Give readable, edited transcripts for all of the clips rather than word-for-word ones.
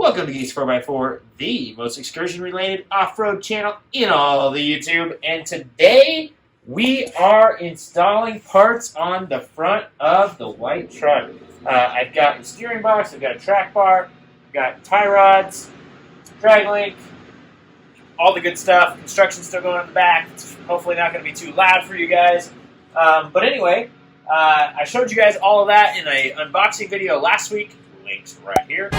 Welcome to Geeks 4x4, the most excursion-related off-road channel in all the YouTube. And today, we are installing parts on the front of the white truck. I've got the steering box, I've got a track bar, I've got tie rods, drag link, all the good stuff. Construction's still going on in the back. It's hopefully not going to be too loud for you guys. But anyway, I showed you guys all of that in an unboxing video last week. Links right here.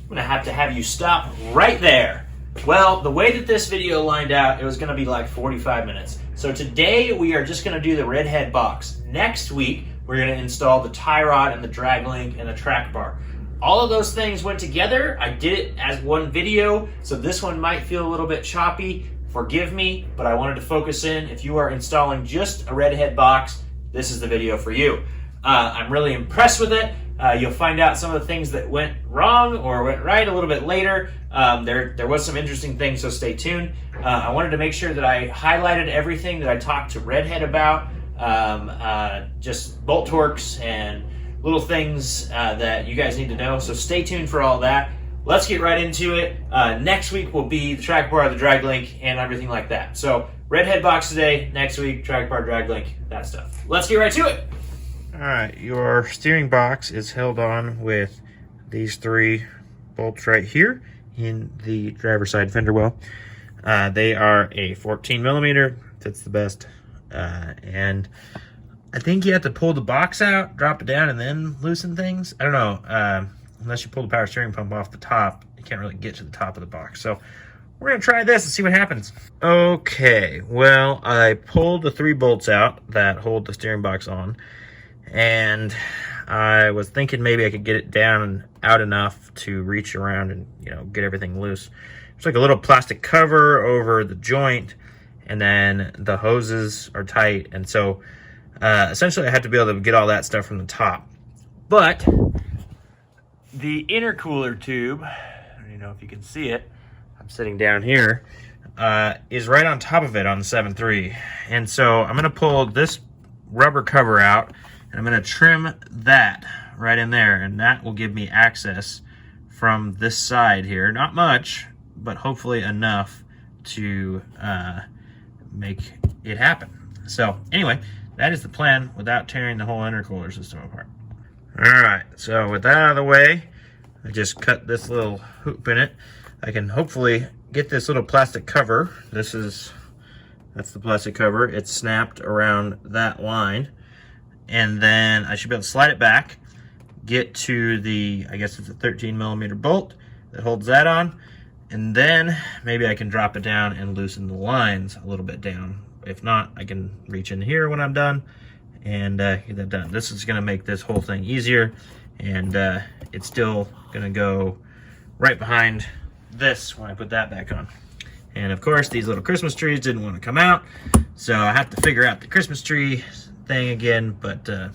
I'm going to have you stop right there. Well, the way that this video lined out, it was going to be like 45 minutes. So today we are just going to do the Redhead box. Next week, we're going to install the tie rod and the drag link and the track bar. All of those things went together. I did it as one video, so this one might feel a little bit choppy. Forgive me, but I wanted to focus in. If you are installing just a Redhead box, this is the video for you. I'm really impressed with it. You'll find out some of the things that went wrong or went right a little bit later. There was some interesting things, so stay tuned. I wanted to make sure that I highlighted everything that I talked to Redhead about, just bolt torques and little things that you guys need to know, so stay tuned for all that. Let's get right into it. Next week will be the track bar, the drag link, and everything like that. So Redhead box today, next week, track bar, drag link, that stuff. Let's get right to it. All right, your steering box is held on with these three bolts right here in the driver's side fender well. They are a 14 millimeter, fits the best. And I think you have to pull the box out, drop it down, and then loosen things. I don't know, unless you pull the power steering pump off the top, you can't really get to the top of the box. So we're gonna try this and see what happens. Okay, well, I pulled the three bolts out that hold the steering box on. And I was thinking maybe I could get it down and out enough to reach around and, get everything loose. It's like a little plastic cover over the joint, and then the hoses are tight. And so essentially I had to be able to get all that stuff from the top. But the intercooler tube, I don't even know if you can see it, I'm sitting down here, is right on top of it on the 7.3. And so I'm gonna pull this rubber cover out, and I'm going to trim that right in there, and that will give me access from this side here. Not much, but hopefully enough to make it happen. So anyway, that is the plan without tearing the whole intercooler system apart. All right, so with that out of the way, I just cut this little hoop in it. I can hopefully get this little plastic cover. That's the plastic cover. It's snapped around that line. And then I should be able to slide it back, get to the, I guess it's a 13 millimeter bolt that holds that on, and then maybe I can drop it down and loosen the lines a little bit down. If not, I can reach in here when I'm done and get that done. This is gonna make this whole thing easier, and it's still gonna go right behind this when I put that back on. And of course, these little Christmas trees didn't want to come out, so I have to figure out the Christmas tree thing again, but the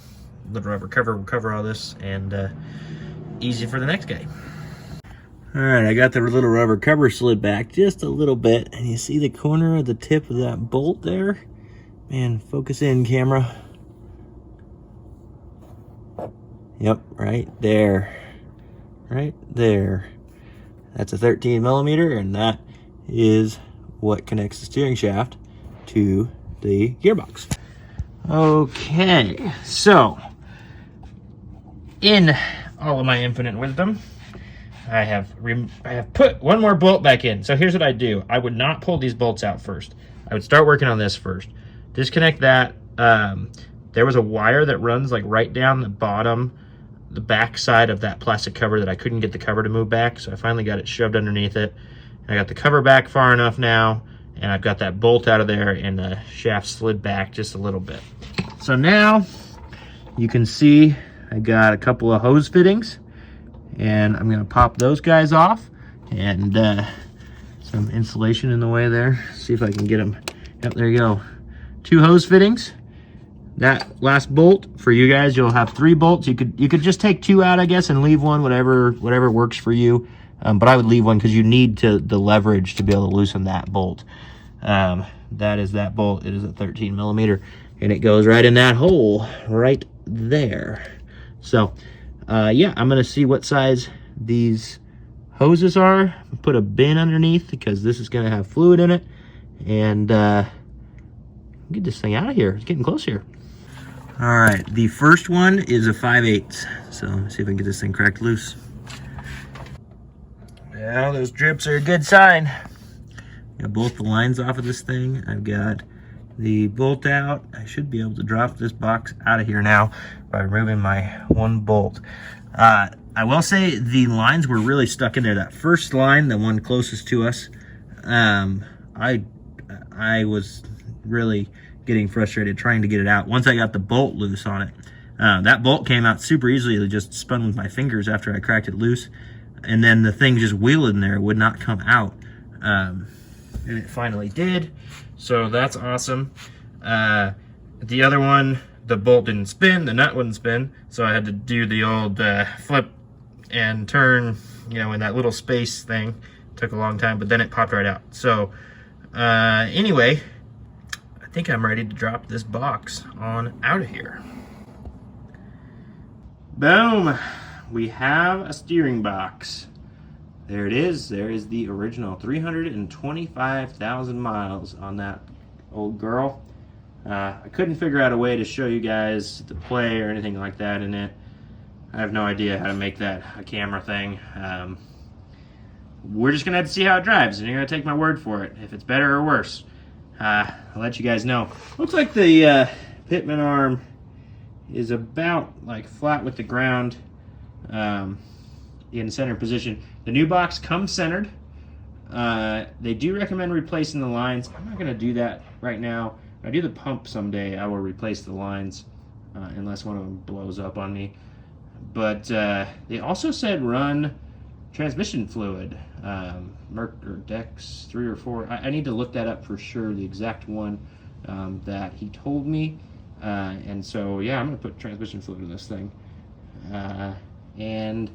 rubber cover will cover all this, and easy for the next guy. All right, I got the little rubber cover slid back just a little bit, and you see the corner of the tip of that bolt there? Man, focus in, camera. Yep, right there. Right there. That's a 13 millimeter, and that is what connects the steering shaft to the gearbox. Okay, so in all of my infinite wisdom, I have put one more bolt back in. So here's what I do. I would not pull these bolts out first. I would start working on this first. Disconnect that. There was a wire that runs like right down the bottom, the back side of that plastic cover that I couldn't get the cover to move back. So I finally got it shoved underneath it. I got the cover back far enough now, and I've got that bolt out of there, and the shaft slid back just a little bit. So now you can see I got a couple of hose fittings, and I'm gonna pop those guys off, and some insulation in the way there. See if I can get them. Yep, there you go. 2 hose fittings. That last bolt for you guys, you'll have 3 bolts. You could just take 2 out, I guess, and leave one, whatever works for you. But I would leave one because you need the leverage to be able to loosen that bolt. That is that bolt. It is a 13 millimeter, and it goes right in that hole right there. So yeah, I'm gonna see what size these hoses are. Put a bin underneath because this is going to have fluid in it. And get this thing out of here. It's getting close here. All right, the first one is a 5/8. So let's see if I can get this thing cracked loose. Yeah, those drips are a good sign. Got both the lines off of this thing. I've got the bolt out. I should be able to drop this box out of here now by removing my one bolt. I will say the lines were really stuck in there. That first line, the one closest to us, I was really getting frustrated trying to get it out. Once I got the bolt loose on it, that bolt came out super easily. It just spun with my fingers after I cracked it loose. And then the thing just wheeled in there. It would not come out. And it finally did. So that's awesome. The other one, the bolt didn't spin, the nut wouldn't spin. So I had to do the old flip and turn, you know, in that little space thing. Took a long time, but then it popped right out. So anyway, I think I'm ready to drop this box on out of here. Boom. We have a steering box. There it is. There is the original 325,000 miles on that old girl. I couldn't figure out a way to show you guys the play or anything like that in it. I have no idea how to make that a camera thing. We're just going to have to see how it drives, and you're going to take my word for it. If it's better or worse, I'll let you guys know. Looks like the Pitman arm is about like flat with the ground. In center position. The new box comes centered. They do recommend replacing the lines. I'm not going to do that right now. When I do the pump someday, I will replace the lines unless one of them blows up on me. But they also said run transmission fluid, Merc or Dex 3 or 4. I need to look that up for sure, the exact one that he told me. And so, yeah, I'm going to put transmission fluid in this thing. And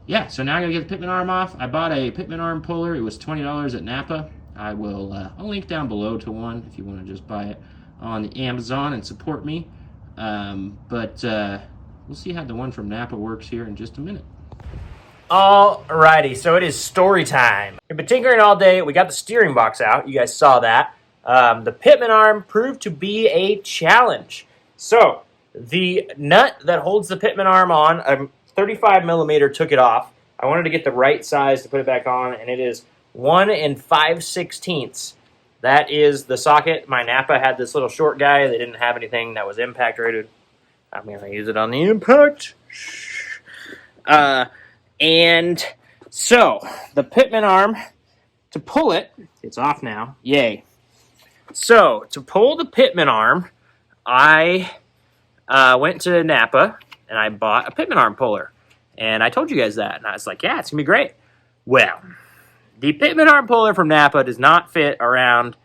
yeah, so now I'm going to get the Pitman arm off. I bought a Pitman arm puller. It was $20 at Napa. I will I'll link down below to one if you want to just buy it on the Amazon and support me. But we'll see how the one from Napa works here in just a minute. Alrighty, so it is story time. We've been tinkering all day. We got the steering box out. You guys saw that. The Pitman arm proved to be a challenge. So the nut that holds the Pitman arm on, 35 millimeter, took it off. I wanted to get the right size to put it back on, and it is 1 5/16. That is the socket. My Napa had this little short guy. They didn't have anything that was impact rated. I'm going to use it on the impact. And so the Pitman arm, to pull it, it's off now. Yay. So to pull the Pitman arm, I went to Napa and I bought a Pitman arm puller. And I told you guys that. And I was like, yeah, it's going to be great. Well, the Pitman arm puller from Napa does not fit around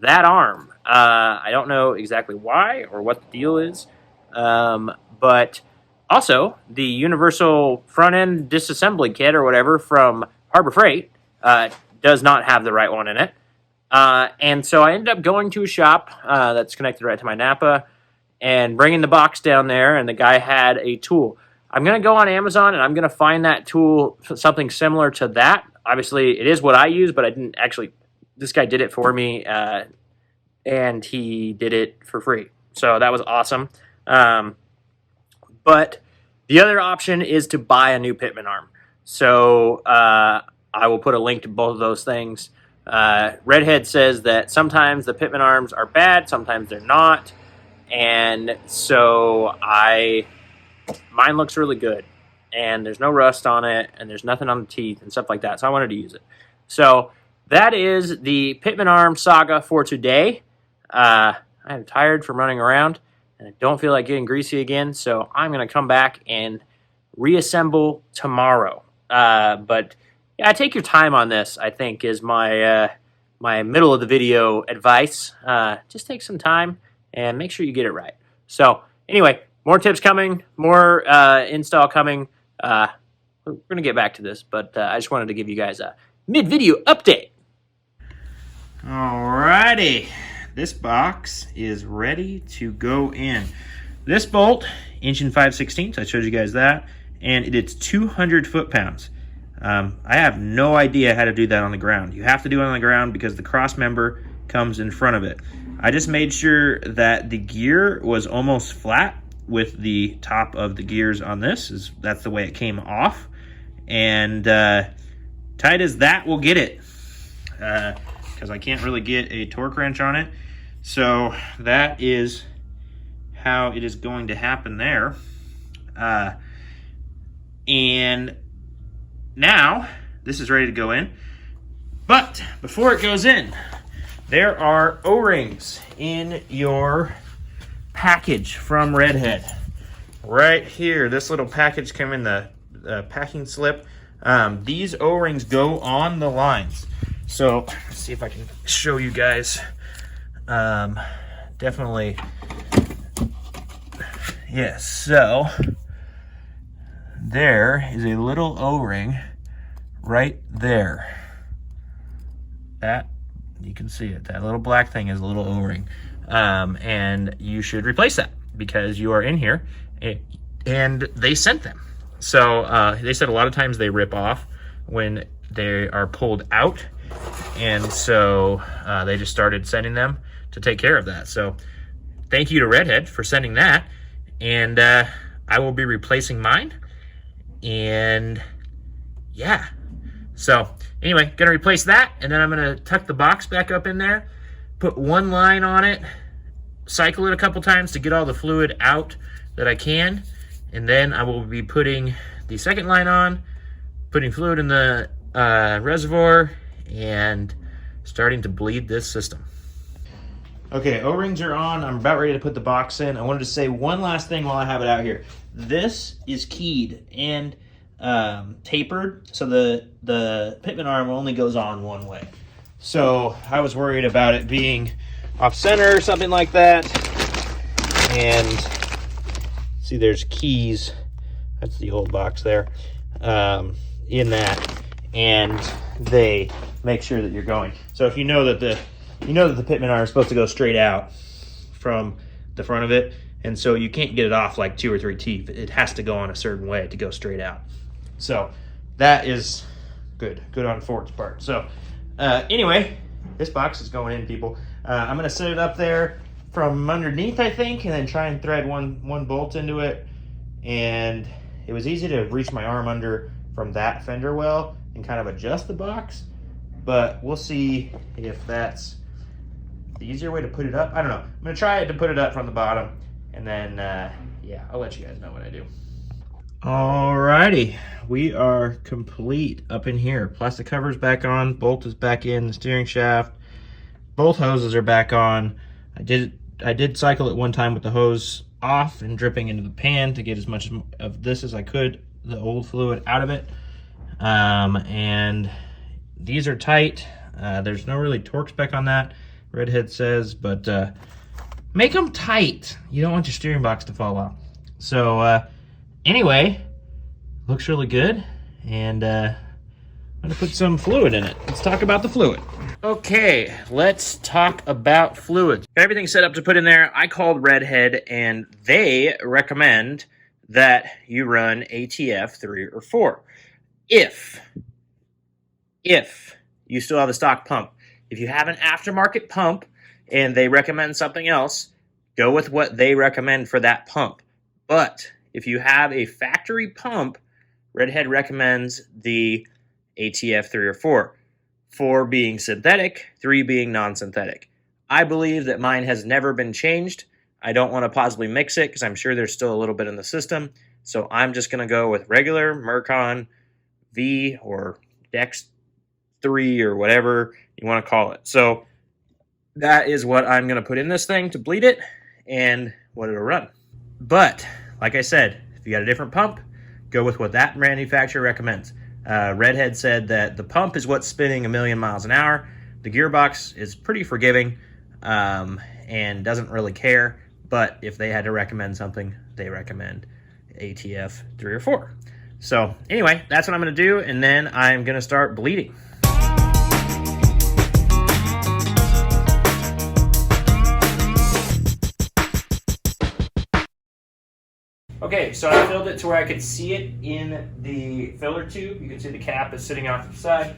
that arm. I don't know exactly why or what the deal is. But also, the universal front-end disassembly kit or whatever from Harbor Freight does not have the right one in it. And so I ended up going to a shop that's connected right to my Napa and bringing the box down there, and the guy had a tool. I'm going to go on Amazon, and I'm going to find that tool, something similar to that. Obviously, it is what I use, but I didn't actually, this guy did it for me, and he did it for free. So that was awesome. But the other option is to buy a new Pitman arm. So I will put a link to both of those things. Redhead says that sometimes the Pitman arms are bad, sometimes they're not. And so mine looks really good. And there's no rust on it, and there's nothing on the teeth and stuff like that. So I wanted to use it. So that is the Pitman arm saga for today. I am tired from running around, and I don't feel like getting greasy again. So I'm going to come back and reassemble tomorrow. But yeah, take your time on this, I think, is my my middle of the video advice. Just take some time and make sure you get it right. So anyway, more tips coming, more install coming. We're going to get back to this, but I just wanted to give you guys a mid-video update. Alrighty, this box is ready to go in. This bolt, 1 5/16, I showed you guys that, and it's 200 foot-pounds. I have no idea how to do that on the ground. You have to do it on the ground because the cross member comes in front of it. I just made sure that the gear was almost flat with the top of the gears on this. That's the way it came off. And tight as that will get it, because I can't really get a torque wrench on it. So that is how it is going to happen there. And now this is ready to go in. But before it goes in, there are O-rings in your package from Redhead. Right here, this little package came in the packing slip. These O-rings go on the lines. So let's see if I can show you guys. Definitely. Yes, so there is a little O-ring right there. That, you can see it. That little black thing is a little O-ring. And you should replace that because you are in here and they sent them. So they said a lot of times they rip off when they are pulled out. And so they just started sending them to take care of that. So thank you to Redhead for sending that. And I will be replacing mine. And yeah. So anyway, gonna replace that. And then I'm gonna tuck the box back up in there, put one line on it, cycle it a couple times to get all the fluid out that I can. And then I will be putting the second line on, putting fluid in the reservoir, and starting to bleed this system. Okay, O-rings are on. I'm about ready to put the box in. I wanted to say one last thing while I have it out here. This is keyed and tapered, so the Pitman arm only goes on one way. So I was worried about it being off center or something like that. And see, there's keys. That's the old box there. In that, and they make sure that you're going. So if you know that the Pitman arm is supposed to go straight out from the front of it, and so you can't get it off like 2 or 3 teeth. It has to go on a certain way to go straight out. So that is good on Ford's part. So anyway, this box is going in, people. I'm gonna set it up there from underneath, I think, and then try and thread one bolt into it. And it was easy to reach my arm under from that fender well and kind of adjust the box, but we'll see if that's the easier way to put it up. I don't know. I'm gonna try to put it up from the bottom, and then yeah, I'll let you guys know what I do. Alrighty, we are complete up in here. Plastic cover's back on, bolt is back in, the steering shaft, both hoses are back on. I did cycle it one time with the hose off and dripping into the pan to get as much of this as I could, the old fluid, out of it. And these are tight. There's no really torque spec on that, Redhead says, but make them tight. You don't want your steering box to fall off. So anyway, looks really good, and I'm gonna put some fluid in it. Let's talk about the fluid. Okay, let's talk about fluids. Everything's set up to put in there. I called Redhead, and they recommend that you run ATF 3 or 4. If you still have a stock pump. If you have an aftermarket pump and they recommend something else, go with what they recommend for that pump. But if you have a factory pump, Redhead recommends the ATF 3 or 4. 4 being synthetic, 3 being non-synthetic. I believe that mine has never been changed. I don't want to possibly mix it because I'm sure there's still a little bit in the system. So I'm just going to go with regular Mercon V or Dex 3 or whatever you want to call it. So that is what I'm going to put in this thing to bleed it and what it'll run. But like I said, if you got a different pump, go with what that manufacturer recommends. Redhead said that the pump is what's spinning 1,000,000 miles an hour. The gearbox is pretty forgiving and doesn't really care. But if they had to recommend something, they recommend ATF 3 or 4. So anyway, that's what I'm going to do, and then I'm going to start bleeding. Okay, so I filled it to where I could see it in the filler tube. You can see the cap is sitting off to the side.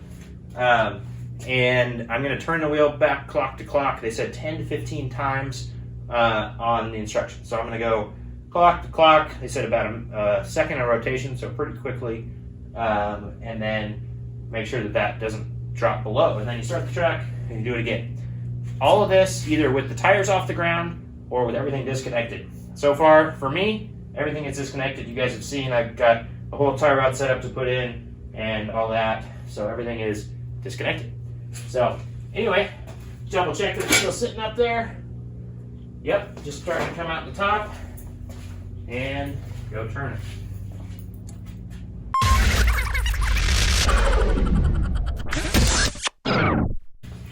And I'm going to turn the wheel back clock to clock. They said 10 to 15 times on the instructions. So I'm going to go clock to clock. They said about a second of rotation, so pretty quickly. And then make sure that that doesn't drop below. And then you start the track and you do it again. All of this either with the tires off the ground or with everything disconnected. So far, for me, everything is disconnected. You guys have seen I've got a whole tie rod set up to put in and all that. So everything is disconnected. So anyway, double check that it's still sitting up there. Yep, just starting to come out the top. And go turn it.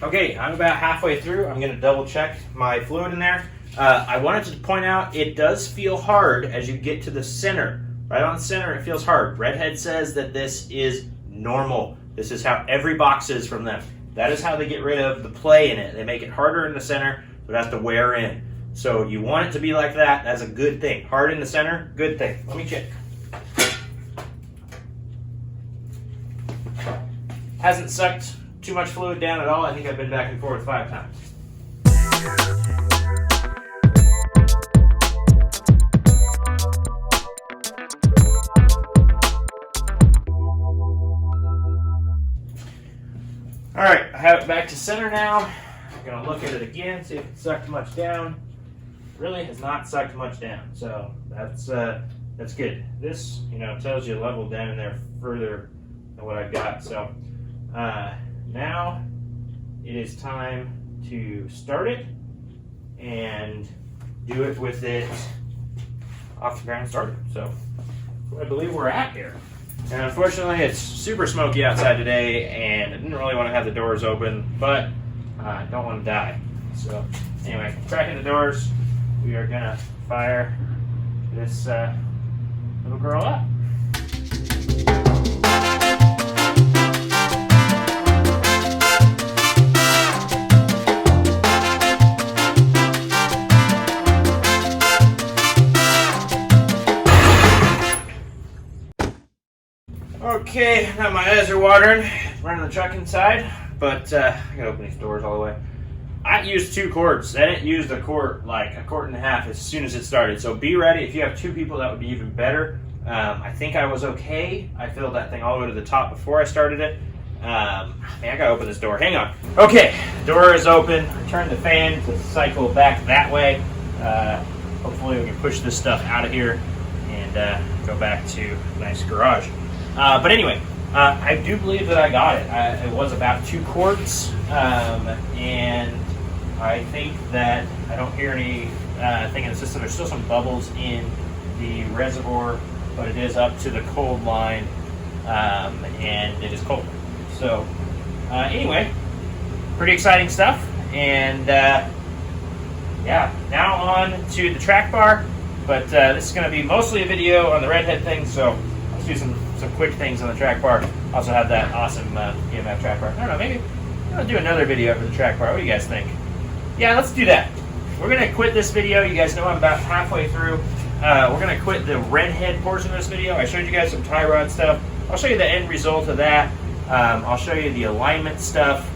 Okay, I'm about halfway through. I'm going to double check my fluid in there. I wanted to point out it does feel hard as you get to the center. Right on the center, it feels hard. Redhead says that this is normal. This is how every box is from them. That is how they get rid of the play in it. They make it harder in the center, so it has to wear in. So you want it to be like that. That's a good thing. Hard in the center, good thing. Let me check. Hasn't sucked too much fluid down at all. I think I've been back and forth 5 times. All right, I have it back to center now. I'm gonna look at it again, see if it sucked much down. Really has not sucked much down, so that's good. This, tells you level down in there further than what I've got. So now it is time to start it and do it with it off the ground started. So I believe we're at here. And unfortunately, it's super smoky outside today, and I didn't really want to have the doors open, but I don't want to die. So anyway, cracking the doors, we are going to fire this little girl up. Okay, now my eyes are watering, running the truck inside, but I gotta open these doors all the way. I used 2 quarts. I didn't use a quart and a half as soon as it started. So be ready. If you have 2 people, that would be even better. I think I was okay. I filled that thing all the way to the top before I started it. Man, I gotta open this door. Hang on. Okay, door is open. I turned the fan to cycle back that way. Hopefully we can push this stuff out of here and go back to a nice garage. But anyway, I do believe that I got it. It was about 2 quarts, and I think that I don't hear any thing in the system. There's still some bubbles in the reservoir, but it is up to the cold line, and it is cold. So anyway, pretty exciting stuff. And yeah, now on to the track bar. But this is going to be mostly a video on the Redhead thing, so let's do some quick things on the track bar. Also have that awesome EMF track bar. I don't know, maybe I'll do another video for the track bar. What do you guys think? Yeah, let's do that. We're going to quit this video. You guys know I'm about halfway through. We're going to quit the Redhead portion of this video. I showed you guys some tie rod stuff. I'll show you the end result of that. I'll show you the alignment stuff.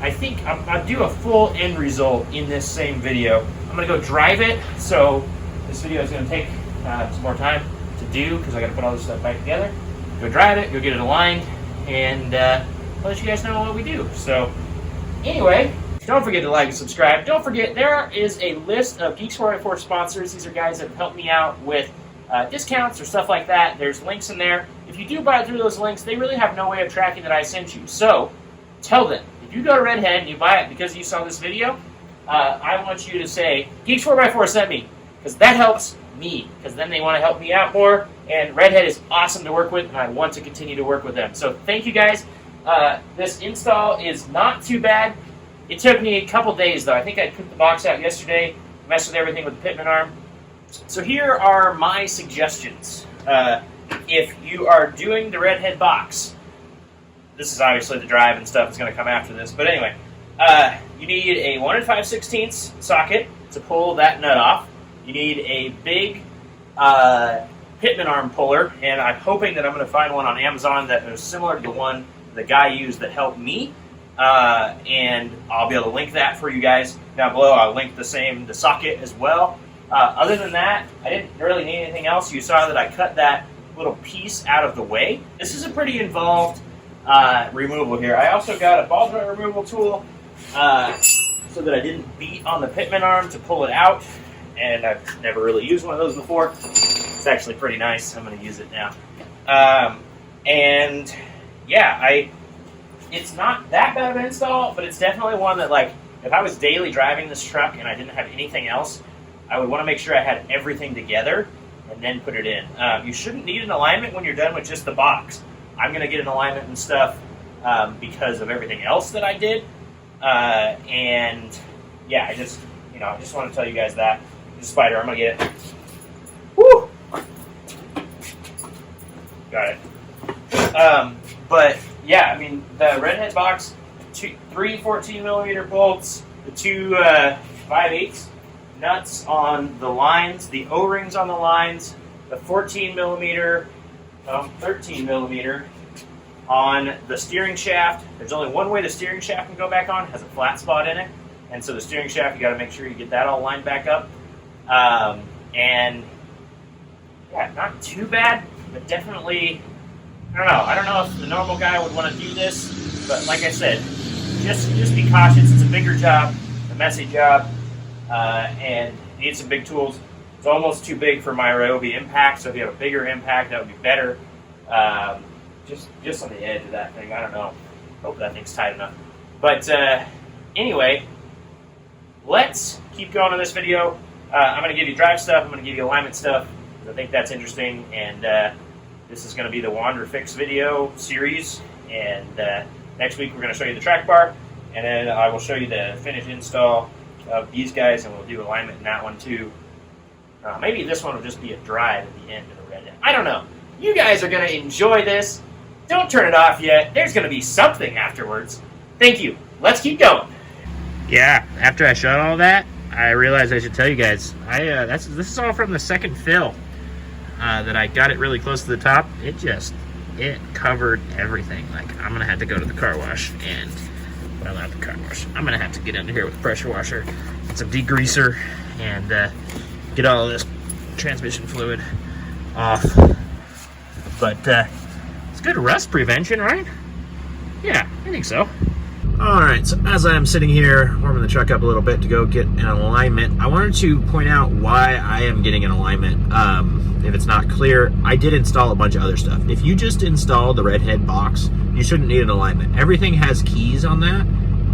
I think I'll do a full end result in this same video. I'm going to go drive it, so this video is going to take some more time to do because I got to put all this stuff back together. Go drive it, go get it aligned, and I'll let you guys know what we do. So anyway, don't forget to like and subscribe. Don't forget, there is a list of Geeks 4x4 sponsors. These are guys that have helped me out with discounts or stuff like that. There's links in there. If you do buy through those links, they really have no way of tracking that I sent you. So tell them, if you go to Redhead and you buy it because you saw this video, I want you to say, Geeks 4x4 sent me, because that helps me, because then they want to help me out more, and Redhead is awesome to work with, and I want to continue to work with them. So thank you guys. This install is not too bad. It took me a couple days, though. I think I put the box out yesterday, messed with everything with the Pitman Arm. So here are my suggestions. If you are doing the Redhead box, this is obviously the drive and stuff that's going to come after this, but anyway, you need a 1 5/16 socket to pull that nut off. You need a big Pitman Arm puller, and I'm hoping that I'm going to find one on Amazon that is similar to the one the guy used that helped me. And I'll be able to link that for you guys down below. I'll link the socket as well. Other than that, I didn't really need anything else. You saw that I cut that little piece out of the way. This is a pretty involved removal here. I also got a ball joint removal tool so that I didn't beat on the Pitman arm to pull it out, and I've never really used one of those before. It's actually pretty nice. I'm going to use it now. And yeah, it's not that bad of an install, but it's definitely one that, like, if I was daily driving this truck and I didn't have anything else, I would want to make sure I had everything together and then put it in. You shouldn't need an alignment when you're done with just the box. I'm going to get an alignment and stuff because of everything else that I did. And yeah, I just want to tell you guys that. The spider, I'm going to get it. Woo! Got it. But yeah, I mean, the Redhead box, 3 14mm bolts, the 2 5/8 nuts on the lines, the O-rings on the lines, the 13mm on the steering shaft. There's only one way the steering shaft can go back on. It has a flat spot in it. And so the steering shaft, you got to make sure you get that all lined back up. And yeah, not too bad, but definitely, I don't know if the normal guy would want to do this, but like I said, just be cautious. It's a bigger job, a messy job, and you need some big tools. It's almost too big for my Ryobi impact, so if you have a bigger impact, that would be better. Just on the edge of that thing, I don't know. Hope that thing's tight enough. But anyway, let's keep going on this video. I'm going to give you drive stuff. I'm going to give you alignment stuff. I think that's interesting, and this is going to be the Wander Fix video series. And next week we're going to show you the track bar, and then I will show you the finished install of these guys, and we'll do alignment in that one too. Maybe this one will just be a drive at the end of the Redhead. I don't know. You guys are going to enjoy this. Don't turn it off yet. There's going to be something afterwards. Thank you. Let's keep going. Yeah, after I shot all that, I realized I should tell you guys. This is all from the second fill that I got it really close to the top. It covered everything. Like, I'm going to have to go to the car wash and, well, not the car wash. I'm going to have to get under here with a pressure washer, get some degreaser, and get all of this transmission fluid off. But it's good rust prevention, right? Yeah, I think so. Alright, so as I'm sitting here warming the truck up a little bit to go get an alignment, I wanted to point out why I am getting an alignment. If it's not clear, I did install a bunch of other stuff. If you just install the Redhead box, you shouldn't need an alignment. Everything has keys on that.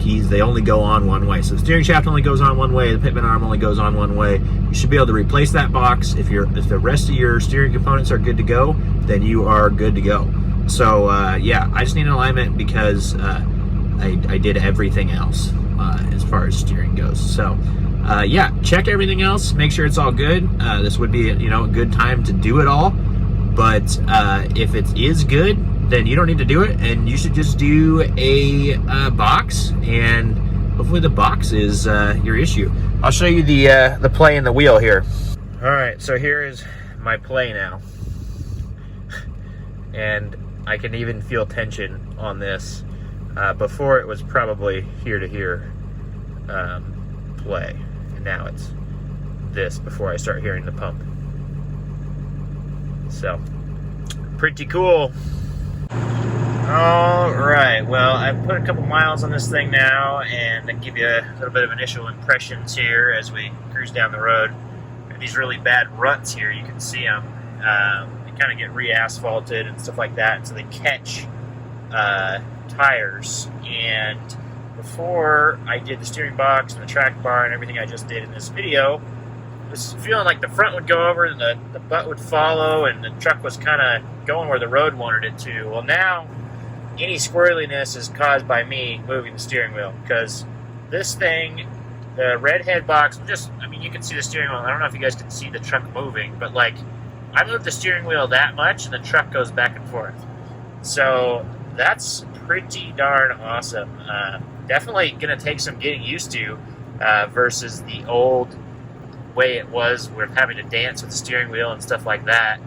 Keys, they only go on one way. So the steering shaft only goes on one way, the Pitman arm only goes on one way. You should be able to replace that box. If the rest of your steering components are good to go, then you are good to go. So yeah, I just need an alignment because I did everything else as far as steering goes. So yeah, check everything else, make sure it's all good. This would be a good time to do it all. But if it is good, then you don't need to do it, and you should just do a box, and hopefully the box is your issue. I'll show you the play in the wheel here. All right, so here is my play now, and I can even feel tension on this. Before it was probably here to here play, and now it's this before I start hearing the pump. So pretty cool. All right, well, I've put a couple miles on this thing now, and I can give you a little bit of initial impressions here as we cruise down the road. These really bad ruts here, you can see them. They kind of get re-asphalted and stuff like that, so they catch tires. And before I did the steering box and the track bar and everything I just did in this video, I was feeling like the front would go over and the butt would follow, and the truck was kind of going where the road wanted it to. Well, now any squirreliness is caused by me moving the steering wheel, because this thing, the Redhead box, you can see the steering wheel. I don't know if you guys can see the truck moving, but like, I moved the steering wheel that much and the truck goes back and forth. So that's pretty darn awesome. Definitely going to take some getting used to versus the old way it was with having to dance with the steering wheel and stuff like that.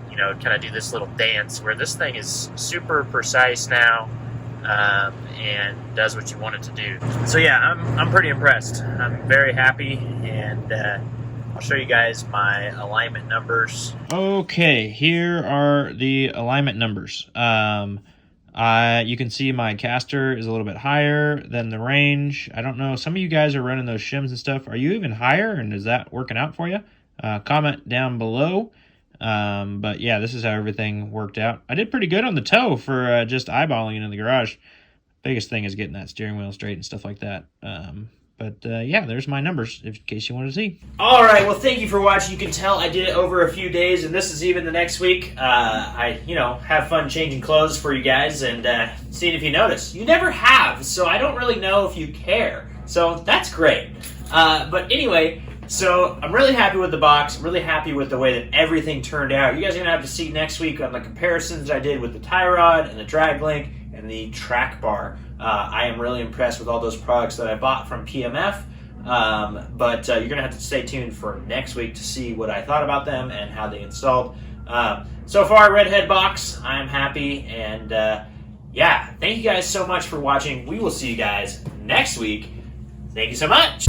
you know, kind of do this little dance where this thing is super precise now, and does what you want it to do. So yeah, I'm pretty impressed. I'm very happy, and I'll show you guys my alignment numbers. Okay, here are the alignment numbers. You can see my caster is a little bit higher than the range. I don't know, some of you guys are running those shims and stuff. Are you even higher, and is that working out for you? Comment down below. But yeah, this is how everything worked out. I did pretty good on the toe for just eyeballing it in the garage. Biggest thing is getting that steering wheel straight and stuff like that. Yeah, there's my numbers in case you want to see. All right, well, thank you for watching. You can tell I did it over a few days, and this is even the next week. I, have fun changing clothes for you guys and seeing if you notice. You never have, so I don't really know if you care. So that's great. But anyway, so I'm really happy with the box. I'm really happy with the way that everything turned out. You guys are going to have to see next week on the comparisons I did with the tie rod and the drag link and the track bar. I am really impressed with all those products that I bought from PMF, but you're going to have to stay tuned for next week to see what I thought about them and how they installed. So far, Redhead box, I'm happy, and yeah, thank you guys so much for watching. We will see you guys next week. Thank you so much.